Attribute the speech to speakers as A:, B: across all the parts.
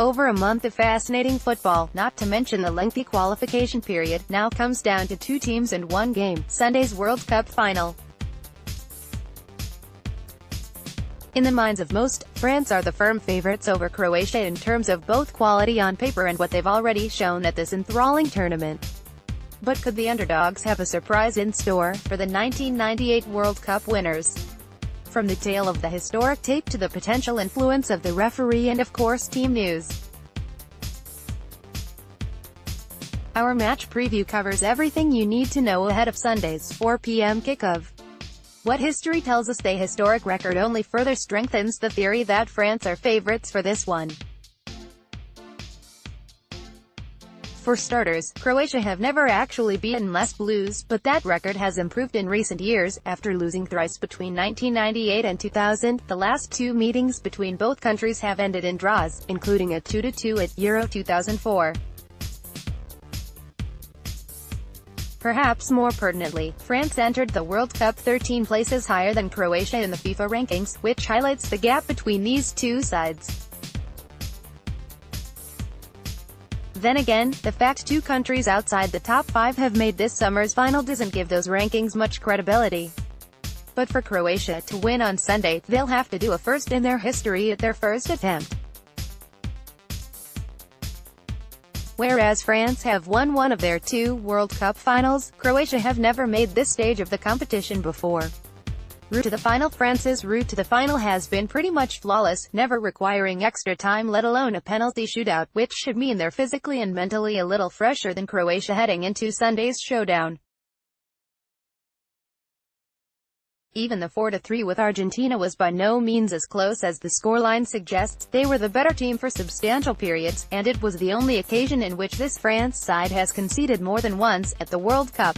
A: Over a month of fascinating football, not to mention the lengthy qualification period, now comes down to two teams and one game, Sunday's World Cup final. In the minds of most, France are the firm favorites over Croatia in terms of both quality on paper and what they've already shown at this enthralling tournament. But could the underdogs have a surprise in store for the 1998 World Cup winners? From the tale of the historic tape to the potential influence of the referee and of course team news. Our match preview covers everything you need to know ahead of Sunday's 4 p.m. kickoff. What history tells us the historic record only further strengthens the theory that France are favorites for this one. For starters, Croatia have never actually beaten Les Blues, but that record has improved in recent years, after losing thrice between 1998 and 2000. The last two meetings between both countries have ended in draws, including a 2-2 at Euro 2004. Perhaps more pertinently, France entered the World Cup 13 places higher than Croatia in the FIFA rankings, which highlights the gap between these two sides. Then again, the fact two countries outside the top 5 have made this summer's final doesn't give those rankings much credibility. But for Croatia to win on Sunday, they'll have to do a first in their history at their first attempt. Whereas France have won one of their 2 World Cup finals, Croatia have never made this stage of the competition before. Route to the final. France's route to the final has been pretty much flawless, never requiring extra time let alone a penalty shootout, which should mean they're physically and mentally a little fresher than Croatia heading into Sunday's showdown. Even the 4-3 with Argentina was by no means as close as the scoreline suggests. They were the better team for substantial periods, and it was the only occasion in which this France side has conceded more than once at the World Cup.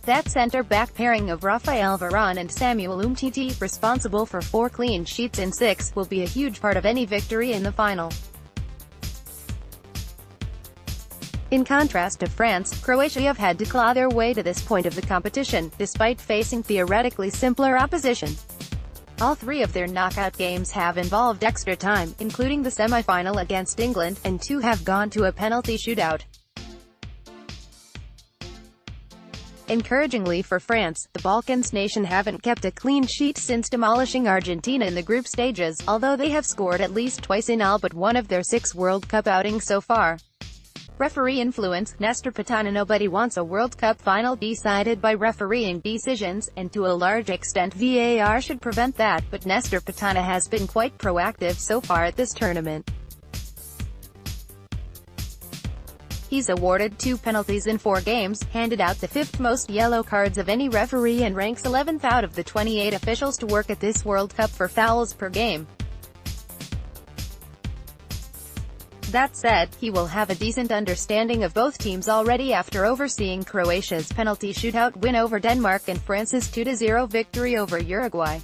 A: That centre-back pairing of Raphael Varane and Samuel Umtiti, responsible for 4 clean sheets in 6, will be a huge part of any victory in the final. In contrast to France, Croatia have had to claw their way to this point of the competition, despite facing theoretically simpler opposition. All 3 of their knockout games have involved extra time, including the semi-final against England, and 2 have gone to a penalty shootout. Encouragingly for France, the Balkans nation haven't kept a clean sheet since demolishing Argentina in the group stages, although they have scored at least twice in all but one of their 6 World Cup outings so far. Referee influence. Nestor Pitana. Nobody wants a World Cup final decided by refereeing decisions, and to a large extent VAR should prevent that, but Nestor Pitana has been quite proactive so far at this tournament. He's awarded 2 penalties in 4 games, handed out the 5th most yellow cards of any referee and ranks 11th out of the 28 officials to work at this World Cup for fouls per game. That said, he will have a decent understanding of both teams already after overseeing Croatia's penalty shootout win over Denmark and France's 2-0 victory over Uruguay.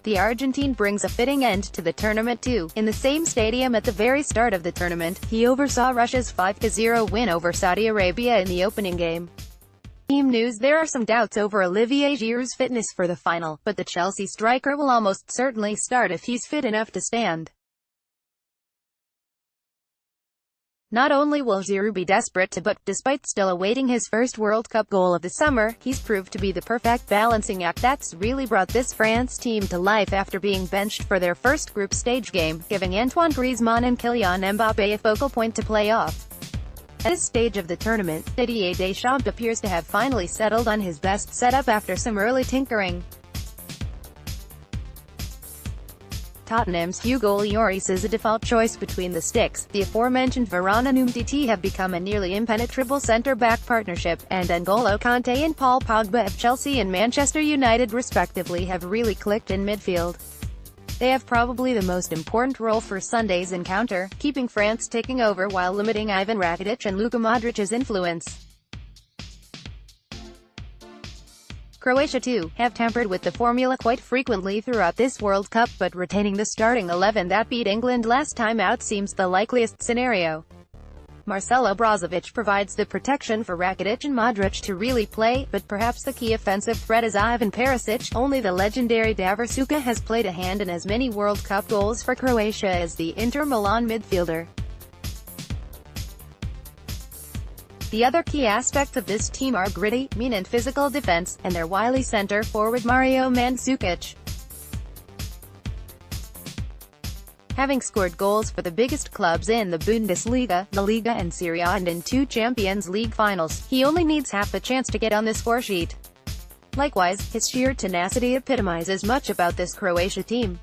A: The Argentine brings a fitting end to the tournament too. In the same stadium at the very start of the tournament, he oversaw Russia's 5-0 win over Saudi Arabia in the opening game. Team news. There are some doubts over Olivier Giroud's fitness for the final, but the Chelsea striker will almost certainly start if he's fit enough to stand. Not only will Giroud be desperate to but, despite still awaiting his first World Cup goal of the summer, he's proved to be the perfect balancing act that's really brought this France team to life after being benched for their first group stage game, giving Antoine Griezmann and Kylian Mbappé a focal point to play off. At this stage of the tournament, Didier Deschamps appears to have finally settled on his best setup after some early tinkering. Tottenham's Hugo Lloris is a default choice between the sticks. The aforementioned Varane and Umtiti have become a nearly impenetrable centre-back partnership, and N'Golo Kanté and Paul Pogba of Chelsea and Manchester United respectively have really clicked in midfield. They have probably the most important role for Sunday's encounter, keeping France taking over while limiting Ivan Rakitic and Luka Modric's influence. Croatia, too, have tampered with the formula quite frequently throughout this World Cup, but retaining the starting 11 that beat England last time out seems the likeliest scenario. Marcelo Brozovic provides the protection for Rakitic and Modric to really play, but perhaps the key offensive threat is Ivan Perisic. Only the legendary Davor Suka has played a hand in as many World Cup goals for Croatia as the Inter Milan midfielder. The other key aspects of this team are gritty, mean and physical defense, and their wily center-forward Mario Mandzukic. Having scored goals for the biggest clubs in the Bundesliga, La Liga and Serie A and in 2 Champions League finals, he only needs half a chance to get on the scoresheet. Likewise, his sheer tenacity epitomizes much about this Croatia team.